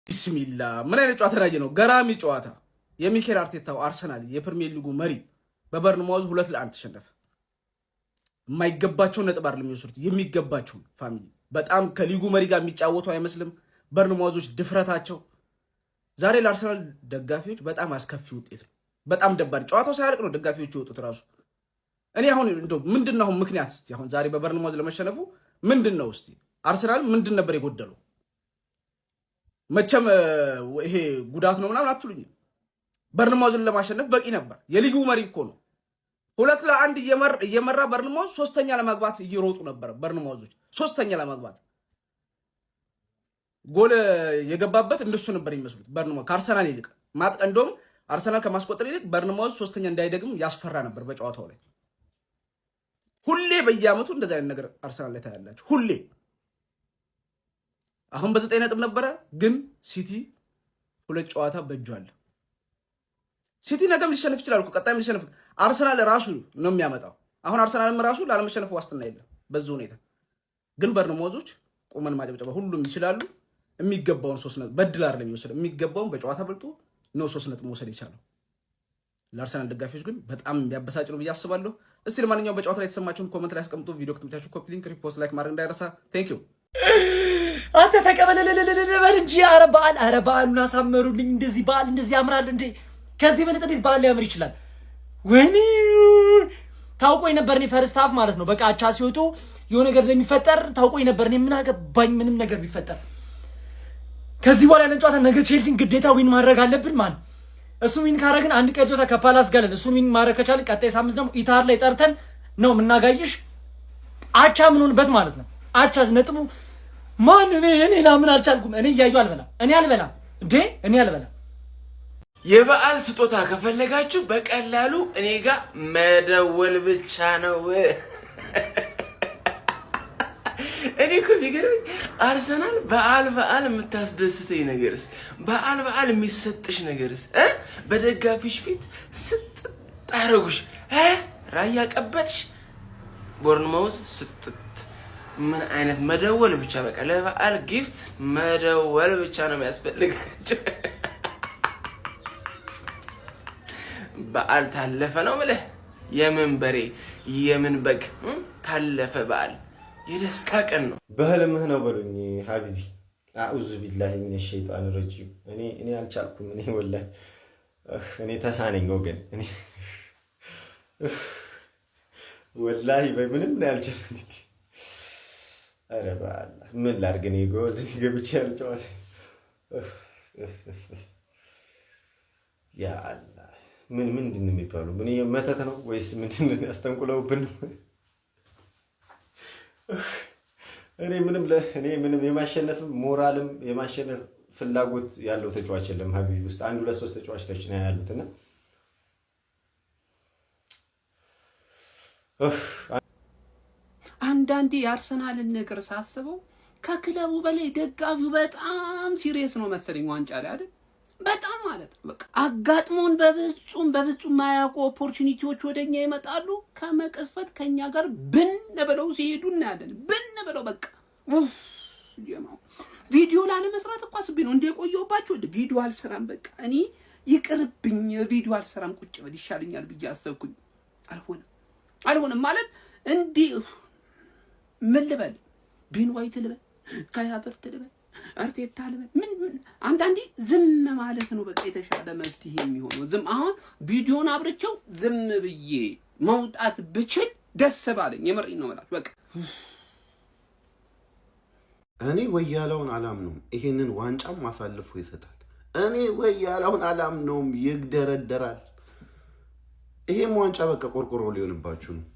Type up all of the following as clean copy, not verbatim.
ቢስሚላ ምን አይነት ጨዋታ ላይ ነው? ገራሚ ጨዋታ። የሚኬል አርቴታው አርሰናል የፕሪሚየር ሊጉ መሪ በበርንማውዝ 2-1 ተሸነፈ። የማይገባቸው ነጥብ አይደለም የሚወስዱት፣ የሚገባቸው ፋሚሊ። በጣም ከሊጉ መሪ ጋር የሚጫወቱ አይመስልም በርንማውዞች ድፍረታቸው። ዛሬ ለአርሰናል ደጋፊዎች በጣም አስከፊ ውጤት ነው። በጣም ደባሪ ጨዋታው ሳያልቅ ነው ደጋፊዎች የወጡት ራሱ። እኔ አሁን እንደው ምንድነው አሁን ምክንያት እስቲ አሁን ዛሬ በበርንማውዝ ለመሸነፉ ምንድነው እስቲ አርሰናል ምንድን ነበር የጎደለው? መቼም ይሄ ጉዳት ነው ምናምን አትሉኝም። በርንማውዝን ለማሸነፍ በቂ ነበር። የሊጉ መሪ እኮ ነው። 2-1 እየመራ በርንማውዝ ሶስተኛ ለማግባት እየሮጡ ነበር። በርንማውዞች ሶስተኛ ለማግባት ጎል የገባበት እንደሱ ነበር የሚመስሉት። በርንማውዝ ከአርሰናል ይልቅ እንደውም አርሰናል ከማስቆጠር ይልቅ በርንማውዝ ሶስተኛ እንዳይደግም ያስፈራ ነበር በጨዋታው ላይ። ሁሌ በየአመቱ እንደዛ አይነት ነገር አርሰናል ላይ ታያላችሁ ሁሌ። አሁን በ9 ነጥብ ነበረ፣ ግን ሲቲ 2 ጨዋታ በእጁ አለ። ሲቲ ነገም ሊሸነፍ ይችላል እኮ ቀጣይም ሊሸነፍ። አርሰናል ራሱ ነው የሚያመጣው። አሁን አርሰናልም ራሱ ላለመሸነፍ ዋስትና የለም በዚህ ሁኔታ። ግን በርንማውዞች ቁመን ማጨብጨባ ሁሉም ይችላሉ። የሚገባውን 3 ነጥብ በድል አይደለም የሚወሰድ፣ የሚገባውን በጨዋታ በልጦ ነው 3 ነጥብ መውሰድ የቻለው። ለአርሰናል ደጋፊዎች ግን በጣም የሚያበሳጭ ነው ብዬ አስባለሁ። እስቲ ለማንኛውም በጨዋታ ላይ የተሰማችሁን ኮመንት ላይ አስቀምጡ። ቪዲዮ ከተመቻችሁ ኮፒ ሊንክ፣ ሪፖስት፣ ላይክ ማድረግ እንዳይረሳ። ቴንክ ዩ። አንተ ተቀበለለለለለ እንጂ ኧረ በዓሉን አሳመሩልኝ። እንደዚህ በዓል እንደዚህ ያምራል እንዴ? ከዚህ በለጠ እንዴት በዓል ሊያምር ይችላል? ወይኔ ታውቆኝ ነበር። እኔ ፈርስት ሃፍ ማለት ነው በቃ አቻ ሲወጡ የሆነ ነገር እንደሚፈጠር ታውቆኝ ነበር። እኔ ምን አገባኝ ምንም ነገር ቢፈጠር። ከዚህ በኋላ ያለን ጨዋታ ነገ ቼልሲን ግዴታ ዊን ማድረግ አለብን። ማን እሱን ዊን ካረግን አንድ ቀን ጨዋታ ከፓላስ ጋር እሱን ዊን ማድረግ ከቻልን ቀጣይ ሳምንት ደግሞ ኢታር ላይ ጠርተን ነው የምናጋይሽ። አቻ ምን ሆንበት ማለት ነው። አቻ ነጥቡ ማን እኔ ላምን አልቻልኩም። እኔ እያየሁ አልበላም። እኔ አልበላም። የበዓል ስጦታ ከፈለጋችሁ በቀላሉ እኔ ጋር መደወል ብቻ ነው። እኔ እኮ ቢገርምኝ አርሰናል በዓል የምታስደስተኝ ነገርስ፣ በዓል የሚሰጥሽ ነገርስ፣ በደጋፊሽ ፊት ስትጣረጉሽ ራያ ቀበትሽ ቦርንማውዝ ስትት ምን አይነት መደወል ብቻ በቃ ለበዓል ጊፍት መደወል ብቻ ነው የሚያስፈልጋቸው። በዓል ታለፈ ነው የምልህ። የምን በሬ የምን በግ ታለፈ። በዓል የደስታ ቀን ነው። በህልምህ ነው በሉኝ ሀቢቢ። አዑዙ ቢላሂ ሚነ ሸይጣን ረጂም። እኔ አልቻልኩም። እኔ ወላሂ እኔ ተሳነኝ ወገን። እኔ ወላሂ በምንም ነው ያልቻልኩት። ኧረ በአላህ ምን ላድርግ? እኔ ጎዝ ገብቼ ያልጨዋታ ያ አላህ ምንድን ነው የሚባለው? ምን መተት ነው ወይስ ምንድን ነው ያስተንቁለውብን? እኔ ምንም የማሸነፍ ሞራልም የማሸነፍ ፍላጎት ያለው ተጫዋች የለም ሀቢቢ ውስጥ 1 2 3 ተጫዋቾች ነው ያሉትና አንዳንዴ የአርሰናልን ነገር ሳስበው ከክለቡ በላይ ደጋፊው በጣም ሲሪየስ ነው መሰለኝ ዋንጫ ላይ አይደል? በጣም ማለት ነው በቃ አጋጥሞን በፍጹም ማያውቁ ኦፖርቹኒቲዎች ወደኛ ይመጣሉ። ከመቀስፈት ከኛ ጋር ብን ብለው ሲሄዱ እናያለን። ብን ብለው በቃ ቪዲዮ ላለመስራት እኮ አስቤ ነው እንደቆየሁባችሁ። ቪዲዮ አልሰራም በቃ እኔ ይቅርብኝ፣ ቪዲዮ አልሰራም ቁጭ ብል ይሻለኛል ብዬ አሰብኩኝ። አልሆነም ማለት እንዲህ ምን ልበል? ቤን ዋይት ልበል? ካያቨርት ልበል? አርቴታ ልበል? ምን አንዳንዴ ዝም ማለት ነው በቃ የተሻለ መፍትሄ የሚሆነው። ዝም አሁን ቪዲዮን አብርቼው ዝም ብዬ መውጣት ብችል ደስ ባለኝ። የምሬን ነው ማለት በቃ እኔ ወያላውን አላምነውም። ይሄንን ዋንጫም አሳልፎ ይሰጣል። እኔ ወያላውን አላምነውም። ይግደረደራል። ይሄም ዋንጫ በቃ ቆርቆሮ ሊሆንባችሁ ነው።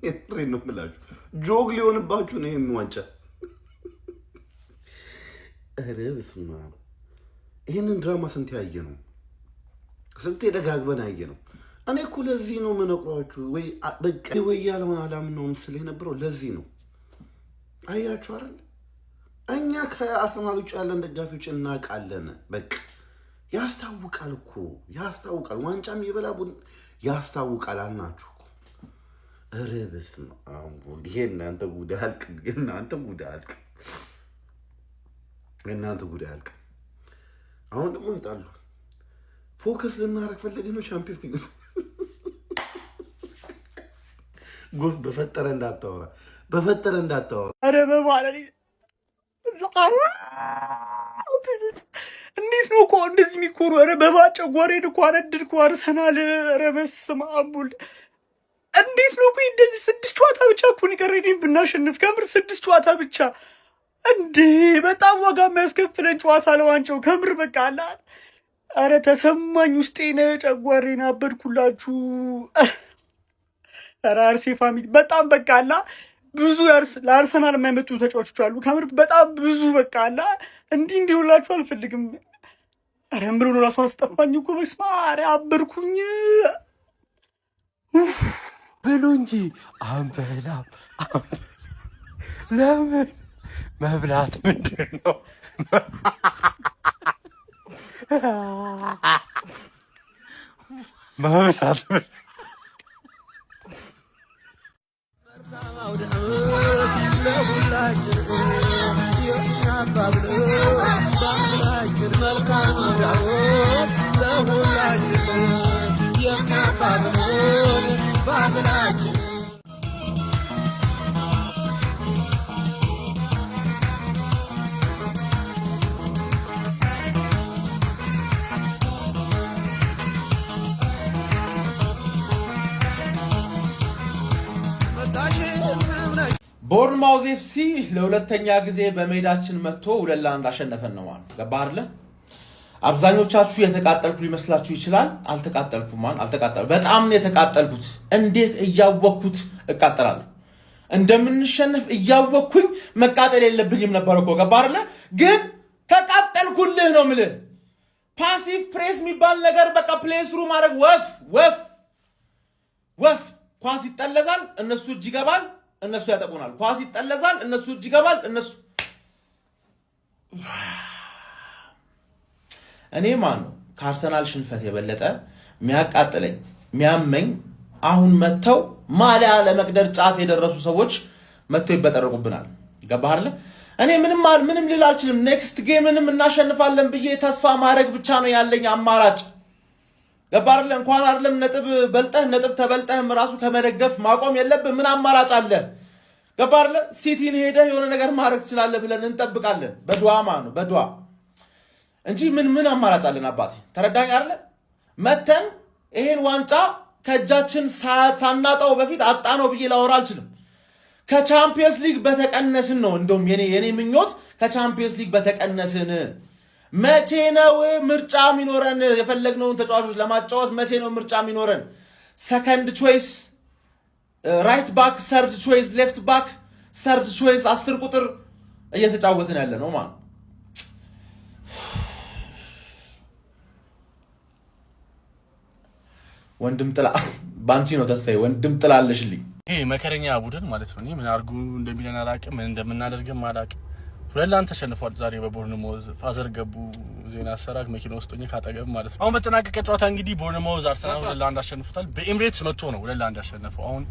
የምሬን ነው የምላችሁ። ጆግ ሊሆንባችሁ ነው ይሄም ዋንጫ። ኧረ በስመ አብ። ይሄንን ድራማ ስንት ያየ ነው? ስንት ደጋግበን ያየ ነው። እኔ እኮ ለዚህ ነው የምነግሯችሁ። ወይ በቃ ወያላውን አላምነውም ስል የነበረው ለዚህ ነው። አያችሁ አይደል? እኛ ከአርሰናል ውጭ ያለን ደጋፊዎች እናውቃለን። በቃ ያስታውቃል እኮ ያስታውቃል። ዋንጫም ይበላ ያስታውቃል አልናችሁ። ኧረ በስመ አብ። የእናንተ ጉዳይ አልቅ። አሁን ደግሞ ይጣሉ። ፎከስ ልናረግ ፈልገን ነው ቻምፒየንስ ሊግ ጎል በፈጠረ እንዳታወራ አረ በማለት እንዴት ነው እኮ እንደዚህ የሚኮሩ? አረ በባጨጓሬን እኮ አነድድኩ አርሰናል። አረ በስመ አብ ወልድ እንዴት ነው እኮ እንደዚህ 6 ጨዋታ ብቻ እኮ ንቀረኝ ብናሸንፍ ከምር 6 ጨዋታ ብቻ እንዴ! በጣም ዋጋ የሚያስከፍለን ጨዋታ ለዋንጫው ከምር በቃ አላ። አረ ተሰማኝ ውስጤን ጨጓሬን አበድኩላችሁ። አረ አርሴ ፋሚሊ በጣም በቃ አላ ብዙ ለአርሰናል የማይመጡ ተጫዋቾች አሉ ከምር በጣም ብዙ በቃ አላ እንዲሆንላችሁ አልፈልግም። አረ ምሩ ነው ራሱ አስጠፋኝ እኮ በስመ አብ። አረ አበድኩኝ ብሉ እንጂ አንበላም። ለምን መብላት ምንድን ነው? መብላት ቦርንማውዝ ኤፍሲ ለሁለተኛ ጊዜ በሜዳችን መጥቶ 2-1 አሸነፈን ነው ማለት ገባህ አይደል? አብዛኞቻችሁ የተቃጠልኩ ሊመስላችሁ ይችላል። አልተቃጠልኩም። በጣም ነው የተቃጠልኩት። እንዴት እያወቅኩት እቃጠላለሁ? እንደምንሸነፍ እያወቅኩኝ መቃጠል የለብኝም ነበር እኮ ገባህ አይደል? ግን ተቃጠልኩልህ ነው የምልህ። ፓሲቭ ፕሬስ የሚባል ነገር በቃ ፕሌስ ሩ ማድረግ ወፍ ኳስ ይጠለዛል፣ እነሱ እጅ ይገባል፣ እነሱ ያጠቁናል። ኳስ ይጠለዛል፣ እነሱ እጅ ይገባል፣ እነሱ እኔ ማን ነው ከአርሰናል ሽንፈት የበለጠ የሚያቃጥለኝ የሚያመኝ? አሁን መተው ማሊያ ለመቅደር ጫፍ የደረሱ ሰዎች መተው ይበጠረቁብናል። ገባህ አይደል? እኔ ምንም ልል አልችልም። ኔክስት ጌምንም እናሸንፋለን ብዬ ተስፋ ማድረግ ብቻ ነው ያለኝ አማራጭ። ገባህ አይደል? እንኳን አይደለም ነጥብ ተበልጠህም ራሱ ከመደገፍ ማቆም የለብህ። ምን አማራጭ አለ? ገባህ አይደል? ሲቲን ሄደህ የሆነ ነገር ማድረግ ትችላለህ ብለን እንጠብቃለን። በዱዓ ማለት ነው በዱዓ እንጂ ምን አማራጭ አለን? አባቴ ተረዳኝ አይደል? መተን ይሄን ዋንጫ ከእጃችን ሳናጣው በፊት አጣነው ብዬ ላወራ አልችልም። ከቻምፒየንስ ሊግ በተቀነስን ነው እንደውም የኔ ምኞት ከቻምፒየንስ ሊግ በተቀነስን። መቼ ነው ምርጫ የሚኖረን? የፈለግነውን ተጫዋቾች ለማጫወት መቼ ነው ምርጫ የሚኖረን? ሰከንድ ቾይስ ራይት ባክ፣ ሰርድ ቾይስ ሌፍት ባክ፣ ሰርድ ቾይስ 10 ቁጥር እየተጫወትን ያለ ነው ማለት። ወንድም ጥላ ባንቺ ነው ተስፋዬ። ወንድም ጥላለሽልኝ። ይሄ መከረኛ ቡድን ማለት ነው። ምን አርጉ እንደሚለን አላውቅም፣ ምን እንደምናደርግም አላውቅም። 2-1 ተሸንፏል ዛሬ በቦርንማውዝ። ፋዘር ገቡ ዜና አሰራግ መኪና ውስጥ ሆኜ ካጠገብ ማለት ነው። አሁን በተጠናቀቀ ጨዋታ እንግዲህ ቦርንማውዝ አርሰናል 2-1 አሸንፉታል። በኤምሬትስ መጥቶ ነው 2-1 ያሸነፈው። አሁን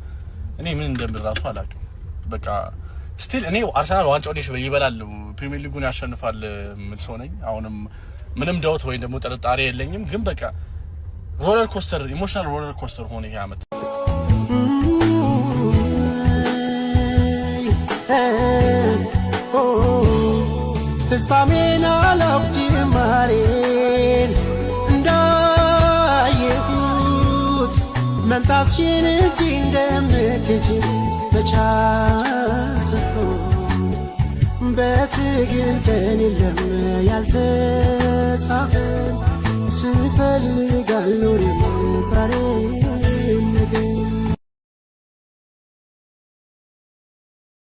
እኔ ምን እንደምል ራሱ አላውቅም። በቃ ስቲል እኔ አርሰናል ዋንጫውን ይበላል፣ ፕሪሚየር ሊጉን ያሸንፋል ምን ሰው ነኝ። አሁንም ምንም ዳውት ወይ ደግሞ ጥርጣሬ የለኝም። ግን በቃ ሮለር ኮስተር ኢሞሽናል ሮለር ኮስተር ሆነ ይሄ አመት። ፍጻሜን አላውቅ ጅማሬን እንዳየሁት መምጣትሽን እንጂ እንደምትሄጂ መቻስኩት በትግል ቀን የለም ያልተጻፈ ስፈልጋለ